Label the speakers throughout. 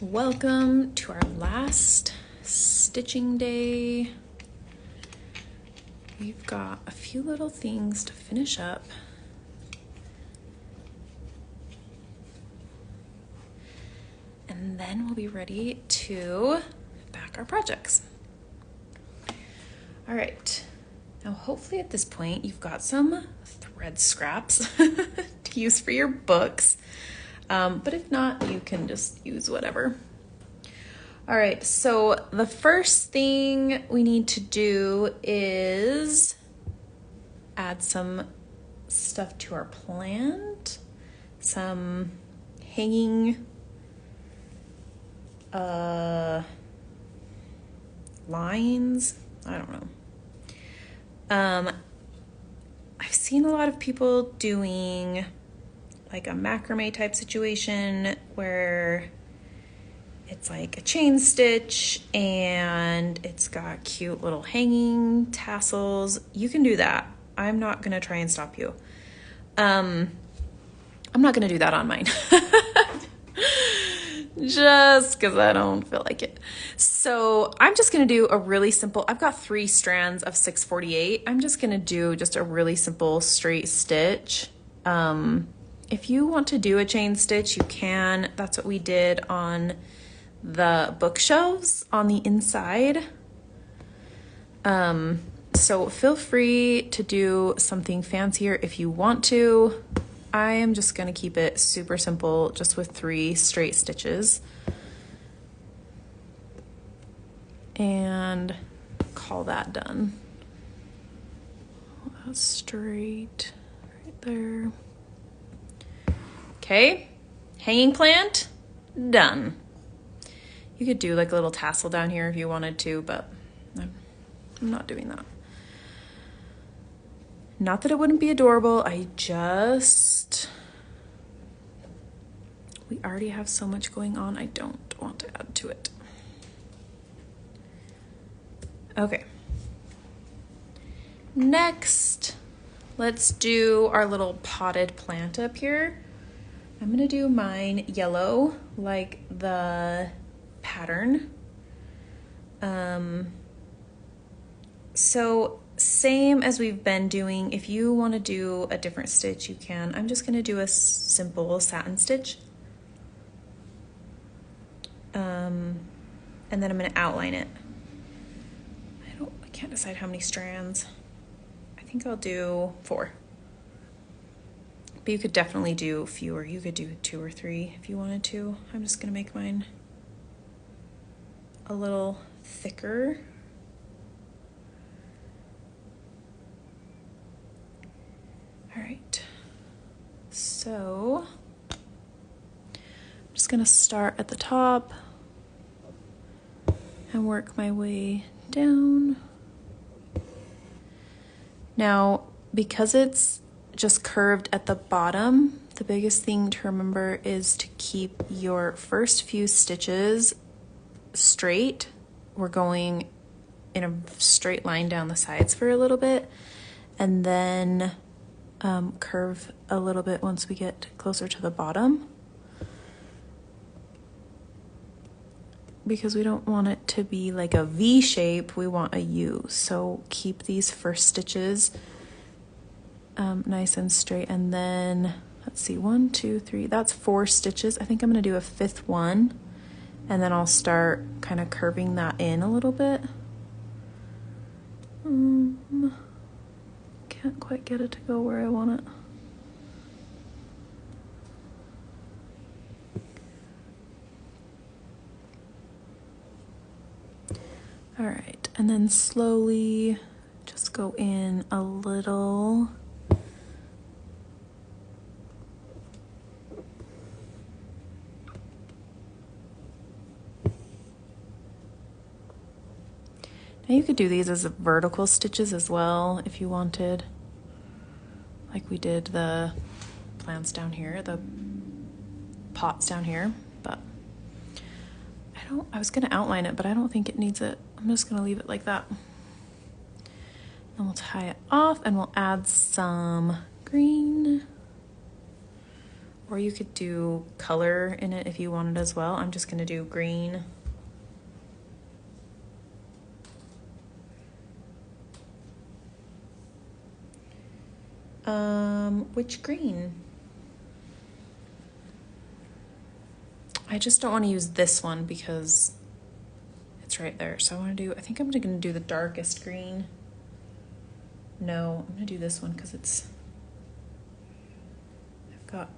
Speaker 1: Welcome to our last stitching day. We've got a few little things to finish up. And then we'll be ready to back our projects. All right, now hopefully at this point you've got some thread scraps to use for your books. But if not, you can just use whatever. All right, so the first thing we need to do is add some stuff to our plant, some hanging lines. I don't know. I've seen a lot of people doing like a macrame type situation where it's like a chain stitch and it's got cute little hanging tassels. You can do that. I'm not gonna try and stop you. I'm not gonna do that on mine. Just because I don't feel like it. So I'm just gonna do a really simple, I've got 3 strands of 648. I'm just gonna do just a really simple straight stitch. If you want to do a chain stitch, you can. That's what we did on the bookshelves on the inside. So feel free to do something fancier if you want to. I am just going to keep it super simple, just with 3 straight stitches. And call that done. That's straight right there. Okay, hanging plant, done. You could do like a little tassel down here if you wanted to, but I'm not doing that. Not that it wouldn't be adorable, we already have so much going on, I don't want to add to it. Okay. Next, let's do our little potted plant up here. I'm gonna do mine yellow, like the pattern. So same as we've been doing, if you wanna do a different stitch, you can. I'm just gonna do a simple satin stitch. And then I'm gonna outline it. I can't decide how many strands. I think I'll do 4. But you could definitely do fewer. You could do 2 or 3 if you wanted to. I'm just gonna make mine a little thicker. All right, so I'm just gonna start at the top and work my way down. Now, because it's just curved at the bottom, the biggest thing to remember is to keep your first few stitches straight. We're going in a straight line down the sides for a little bit, and then curve a little bit once we get closer to the bottom, because we don't want it to be like a V shape, we want a U. So keep these first stitches nice and straight, and then let's see, 1, 2, 3, that's 4 stitches. I think I'm gonna do a 5th one, and then I'll start kind of curving that in a little bit. Can't quite get it to go where I want it. All right, and then slowly just go in a little. Now you could do these as vertical stitches as well if you wanted. Like we did the plants down here, the pots down here, but I was gonna outline it, but I don't think it needs it. I'm just gonna leave it like that. Then we'll tie it off and we'll add some green Or you could do color in it if you wanted as well. I'm just gonna do green. Which green? I just don't want to use this one because it's right there. So I think I'm gonna do the darkest green. No, I'm gonna do this one because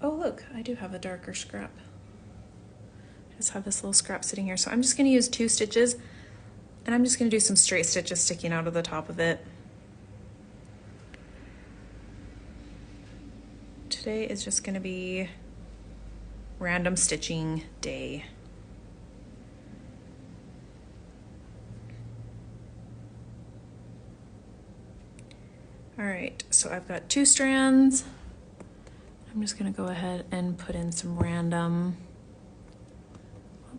Speaker 1: oh look, I do have a darker scrap. I just have this little scrap sitting here. So I'm just gonna use 2 stitches and I'm just gonna do some straight stitches sticking out of the top of it. Today is just gonna be random stitching day. All right, so I've got 2 strands. I'm just gonna go ahead and put in some random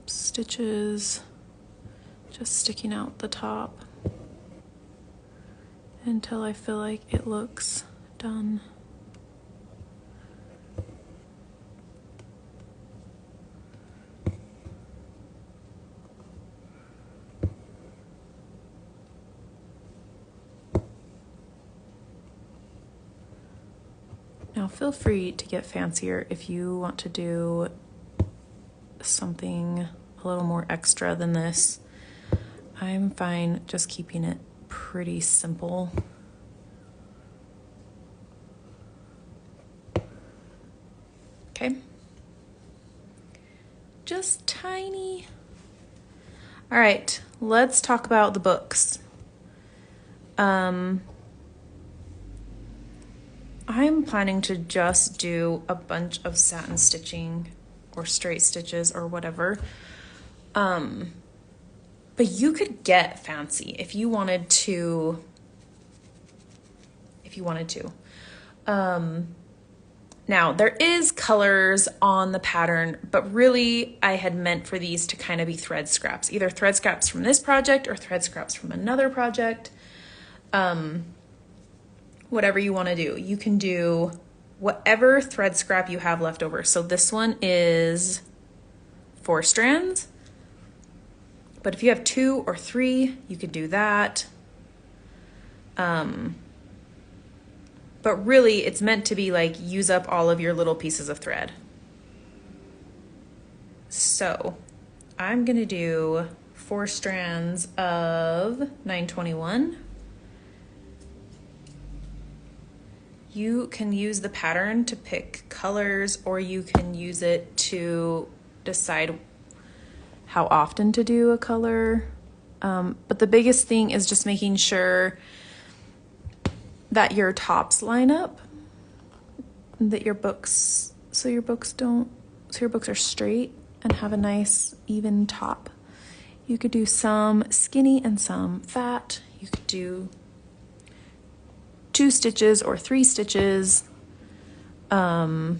Speaker 1: stitches, just sticking out the top until I feel like it looks done. Now feel free to get fancier if you want to do something a little more extra than this. I'm fine just keeping it pretty simple. Okay. Just tiny. All right, let's talk about the books. I'm planning to just do a bunch of satin stitching or straight stitches or whatever. But you could get fancy if you wanted to. Now there is colors on the pattern, but really I had meant for these to kind of be thread scraps, either thread scraps from this project or thread scraps from another project. Whatever you want to do. You can do whatever thread scrap you have left over. So this one is 4 strands, but if you have 2 or 3, you could do that. But really it's meant to be like use up all of your little pieces of thread. So I'm gonna do 4 strands of 921. You can use the pattern to pick colors, or you can use it to decide how often to do a color. But the biggest thing is just making sure that your tops line up, that your books are straight and have a nice even top. You could do some skinny and some fat. You could do 2 stitches or 3 stitches. And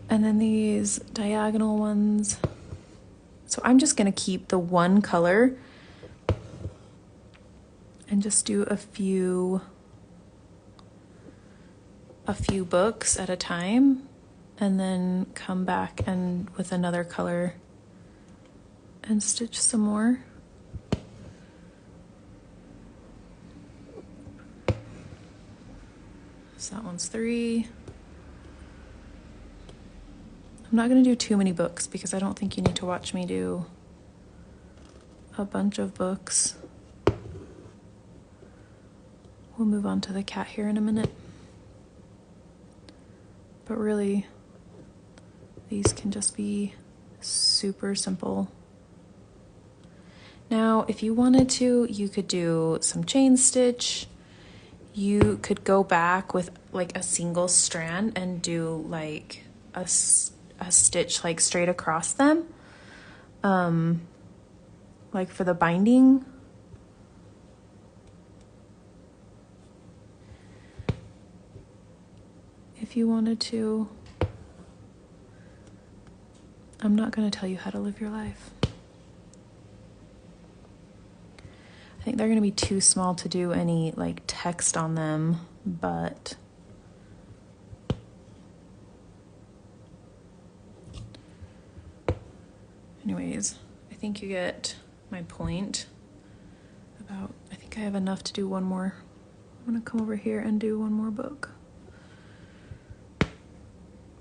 Speaker 1: then these diagonal ones. So I'm just gonna keep the one color and just do a few books at a time, and then come back and with another color and stitch some more. So that one's 3. I'm not going to do too many books because I don't think you need to watch me do a bunch of books. We'll move on to the cat here in a minute. But really, these can just be super simple. Now, if you wanted to, you could do some chain stitch. You could go back with like a single strand and do like a stitch like straight across them, like for the binding. If you wanted to. I'm not going to tell you how to live your life. I think they're gonna be too small to do any like text on them, but anyways, I think you get my point about, I think I have enough to do one more. I'm gonna come over here and do one more book.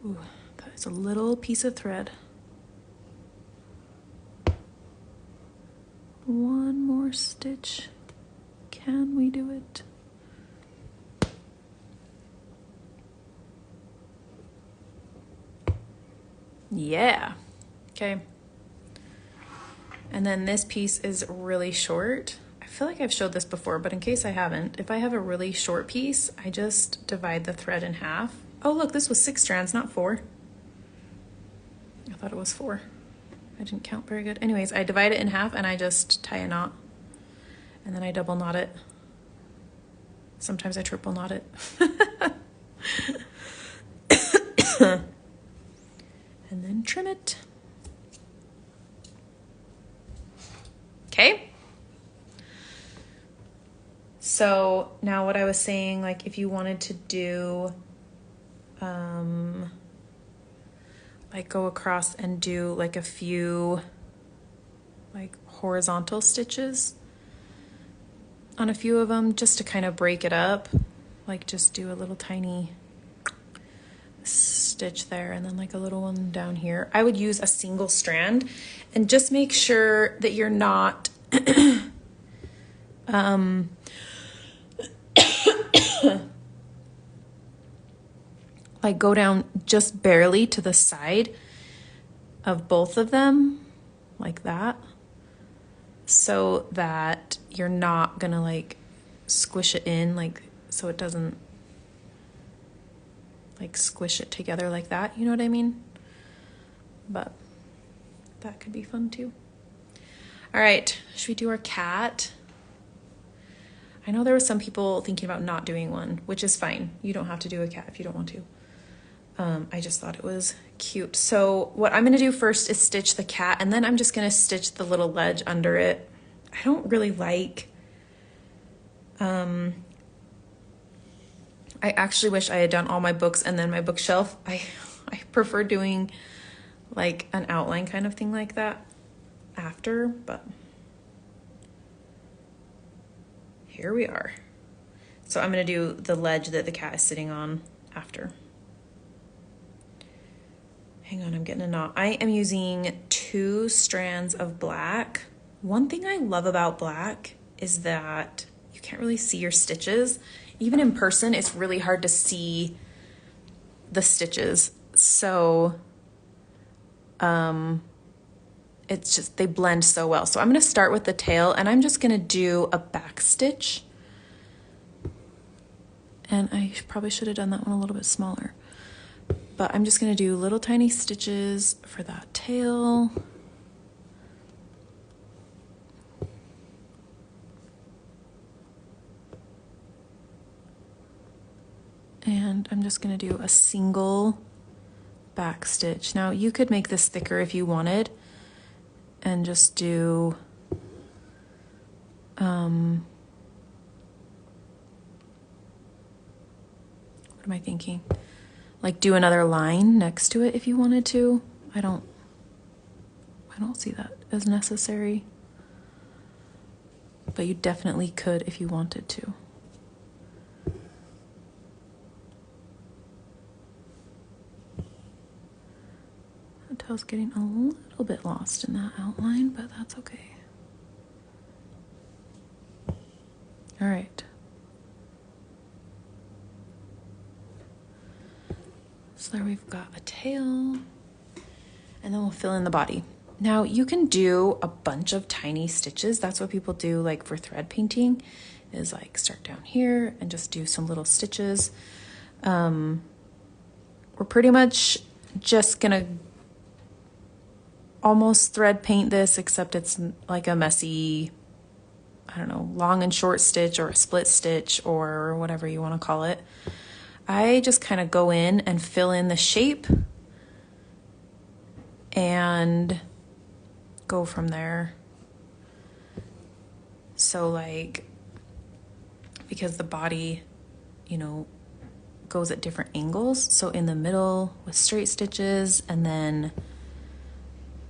Speaker 1: Ooh, that is a little piece of thread. One more stitch. Can we do it? Yeah. Okay. And then this piece is really short. I feel like I've showed this before, but in case I haven't, if I have a really short piece, I just divide the thread in half. Oh, look, this was 6 strands, not 4. I thought it was 4. I didn't count very good. Anyways, I divide it in half and I just tie a knot. And then I double knot it. Sometimes I triple knot it. And then trim it. Okay. So now what I was saying, like if you wanted to do, like go across and do like a few like horizontal stitches on a few of them just to kind of break it up, like just do a little tiny stitch there and then like a little one down here. I would use a single strand and just make sure that you're not like go down just barely to the side of both of them like that, so that you're not gonna like squish it in, like so it doesn't like squish it together like that, you know what I mean? But that could be fun too. All right, should we do our cat? I know there were some people thinking about not doing one, which is fine. You don't have to do a cat if you don't want to. I just thought it was cute. So what I'm gonna do first is stitch the cat, and then I'm just gonna stitch the little ledge under it. I don't really like, I actually wish I had done all my books and then my bookshelf. I prefer doing like an outline kind of thing like that after, but here we are. So I'm gonna do the ledge that the cat is sitting on after. Hang on, I'm getting a knot. I am using 2 strands of black. One thing I love about black is that you can't really see your stitches. Even in person, it's really hard to see the stitches. So it's just, they blend so well. So I'm gonna start with the tail and I'm just gonna do a back stitch. And I probably should have done that one a little bit smaller. But I'm just gonna do little tiny stitches for that tail. And I'm just gonna do a single back stitch. Now you could make this thicker if you wanted and just do what am I thinking? Like do another line next to it if you wanted to. I don't see that as necessary. But you definitely could if you wanted to. The tail's getting a little bit lost in that outline, but that's okay. All right. So there we've got a tail, and then we'll fill in the body. Now you can do a bunch of tiny stitches. That's what people do like for thread painting, is like start down here and just do some little stitches. We're pretty much just gonna almost thread paint this, except it's like a messy, I don't know, long and short stitch or a split stitch or whatever you want to call it. I just kind of go in and fill in the shape and go from there. So like, because the body, you know, goes at different angles. So in the middle with straight stitches, and then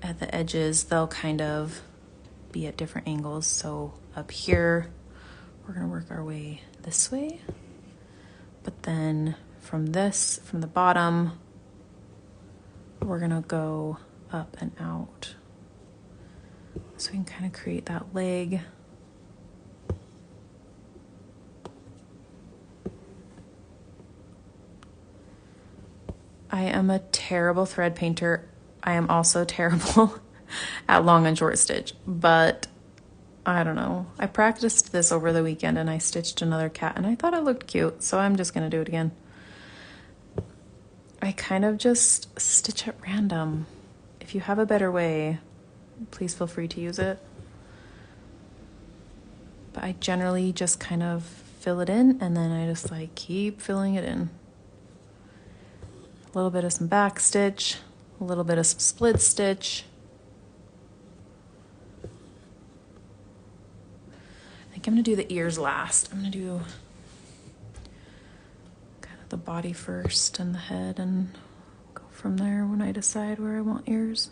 Speaker 1: at the edges, they'll kind of be at different angles. So up here, we're gonna work our way this way. But then from the bottom, we're gonna go up and out. So we can kind of create that leg. I am a terrible thread painter. I am also terrible at long and short stitch, but I don't know. I practiced this over the weekend and I stitched another cat and I thought it looked cute, so I'm just gonna do it again. I kind of just stitch at random. If you have a better way, please feel free to use it. But I generally just kind of fill it in and then I just like keep filling it in. A little bit of some back stitch, a little bit of some split stitch. I think I'm gonna do the ears last. I'm gonna do kind of the body first and the head and go from there when I decide where I want ears.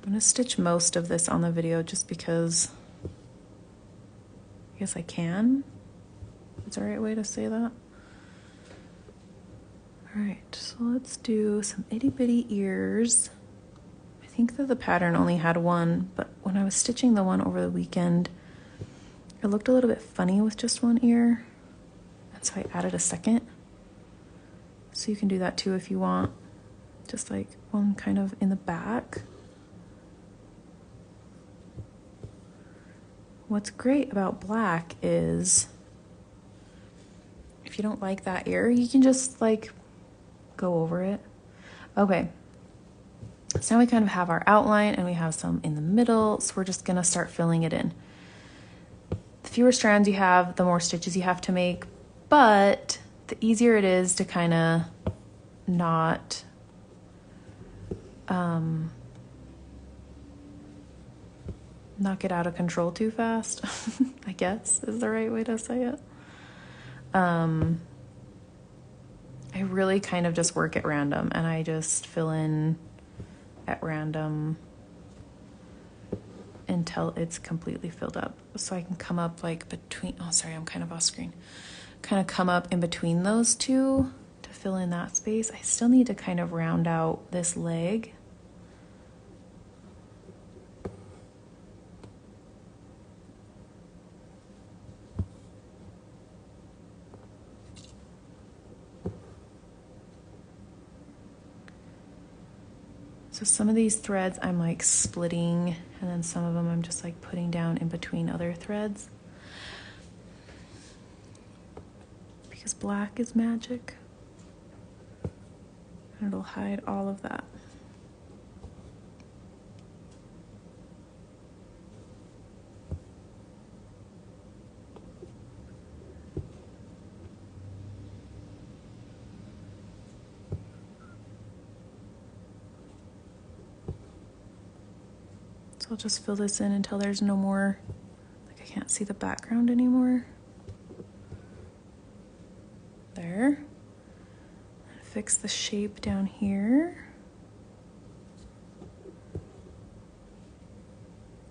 Speaker 1: I'm gonna stitch most of this on the video just because I guess I can. Is the right way to say that? All right, so let's do some itty bitty ears. I think that the pattern only had one, but when I was stitching the one over the weekend, it looked a little bit funny with just one ear. And so I added a second. So you can do that too if you want. Just like one kind of in the back. What's great about black is if you don't like that ear, you can just like go over it. Okay, so now we kind of have our outline and we have some in the middle, so we're just gonna start filling it in. The fewer strands you have, the more stitches you have to make, but the easier it is to kind of not not get out of control too fast, I guess is the right way to say it. I really kind of just work at random and I just fill in at random until it's completely filled up. So I can come up like between, oh sorry, I'm kind of off screen. Kind of come up in between those two to fill in that space. I still need to kind of round out this leg. So some of these threads I'm like splitting, and then some of them I'm just like putting down in between other threads. Because black is magic. And it'll hide all of that. I'll just fill this in until there's no more, like I can't see the background anymore. There. Fix the shape down here.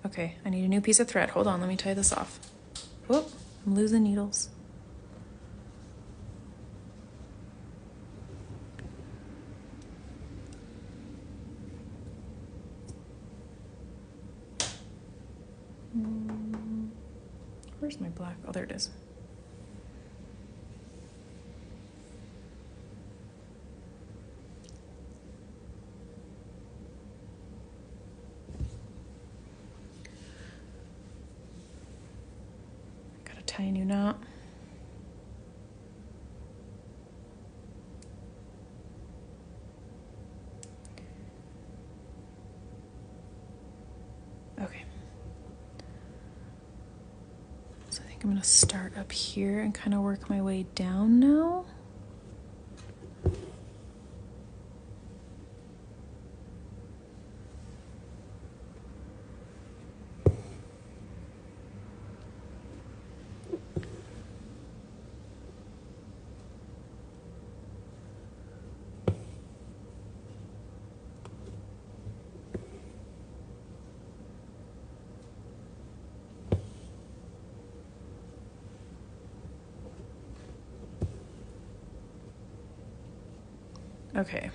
Speaker 1: Okay, I need a new piece of thread. Hold on, let me tie this off. Whoop, I'm losing needles. Where's my black? Oh, there it is. Gotta tie a new knot. Okay. I'm going to start up here and kind of work my way down now. Okay.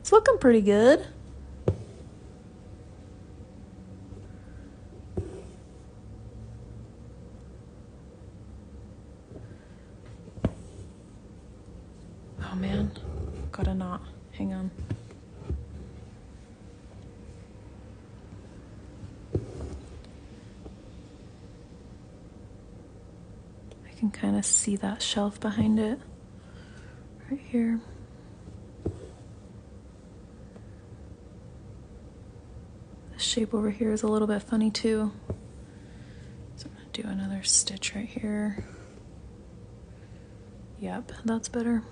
Speaker 1: It's looking pretty good. Oh man, got a knot. Hang on. I can kind of see that shelf behind it right here. The shape over here is a little bit funny too. So I'm gonna do another stitch right here. Yep, that's better.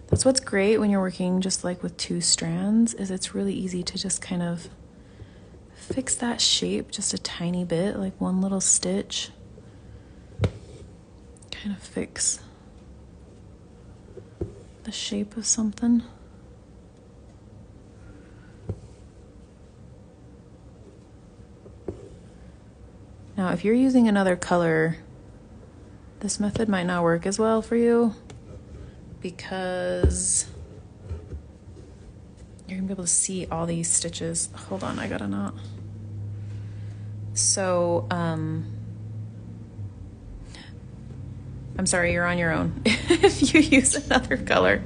Speaker 1: That's what's great when you're working just like with 2 strands, is it's really easy to just kind of fix that shape just a tiny bit, like one little stitch. Kind of fix the shape of something. Now, if you're using another color, this method might not work as well for you, because you're gonna be able to see all these stitches. Hold on, I got a knot. So, I'm sorry, you're on your own if you use another color.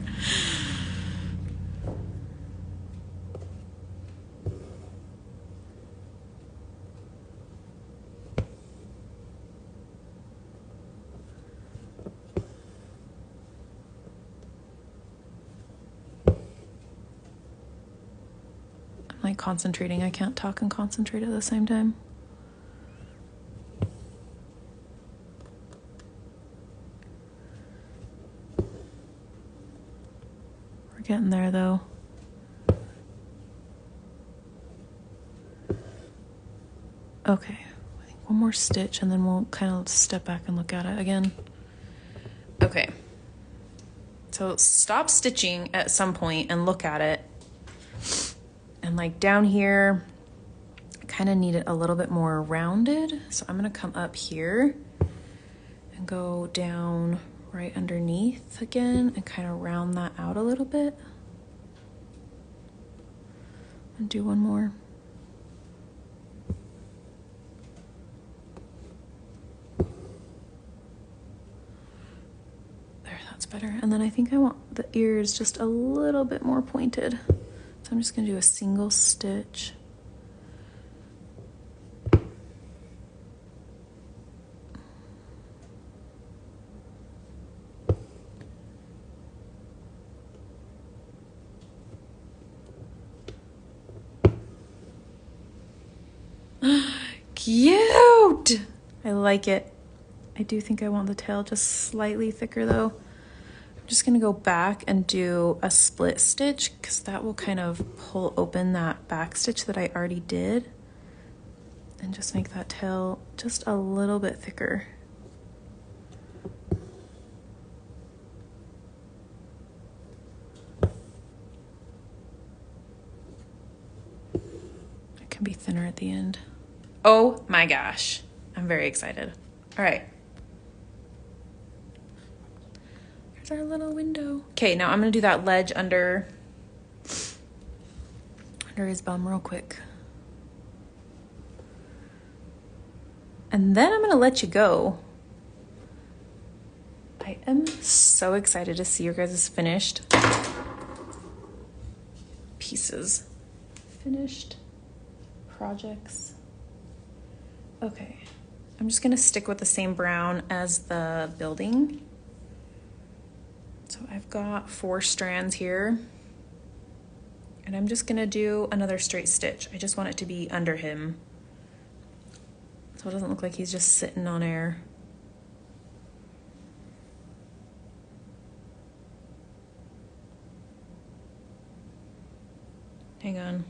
Speaker 1: I'm like concentrating. I can't talk and concentrate at the same time. We're getting there though. Okay, I think one more stitch and then we'll kind of step back and look at it again. Okay, so stop stitching at some point and look at it. And like down here, I kind of need it a little bit more rounded. So I'm gonna come up here and go down right underneath again and kind of round that out a little bit. And do one more. There, that's better. And then I think I want the ears just a little bit more pointed. So I'm just gonna do a single stitch. Cute! I like it. I do think I want the tail just slightly thicker though. I'm just gonna go back and do a split stitch because that will kind of pull open that back stitch that I already did and just make that tail just a little bit thicker. It can be thinner at the end. Oh my gosh, I'm very excited. All right. Here's our little window. Okay, now I'm gonna do that ledge under his bum real quick. And then I'm gonna let you go. I am so excited to see your guys' finished pieces. Finished projects. Okay, I'm just gonna stick with the same brown as the building. So I've got 4 strands here. And I'm just gonna do another straight stitch. I just want it to be under him, so it doesn't look like he's just sitting on air. Hang on,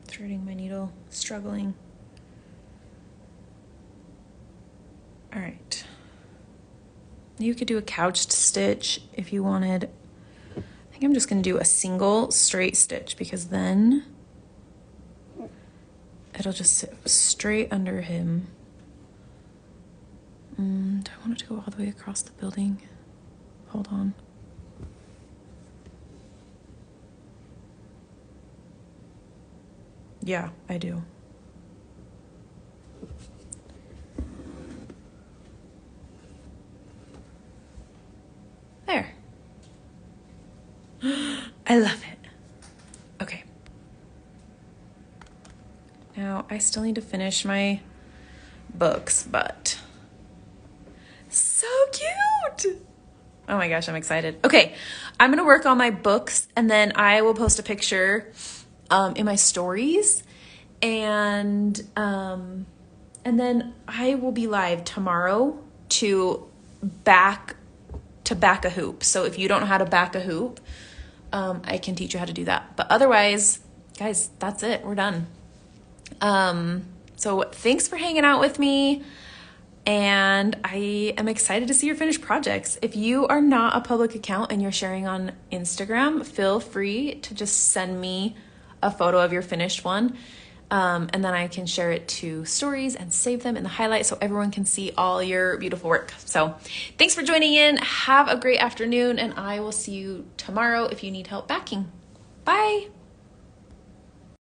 Speaker 1: threading my needle, struggling. All right. You could do a couched stitch if you wanted. I think I'm just gonna do a single straight stitch because then it'll just sit straight under him. Do I want it to go all the way across the building? Hold on. Yeah, I do. There. I love it. Okay. Now, I still need to finish my books, but so cute. Oh my gosh, I'm excited. Okay, I'm gonna work on my books and then I will post a picture in my stories, and then I will be live tomorrow to back a hoop. So if you don't know how to back a hoop, I can teach you how to do that. But otherwise, guys, that's it. We're done. So thanks for hanging out with me. And I am excited to see your finished projects. If you are not a public account and you're sharing on Instagram, feel free to just send me a photo of your finished one. And then I can share it to stories and save them in the highlight so everyone can see all your beautiful work. So thanks for joining in. Have a great afternoon, and I will see you tomorrow if you need help backing. Bye.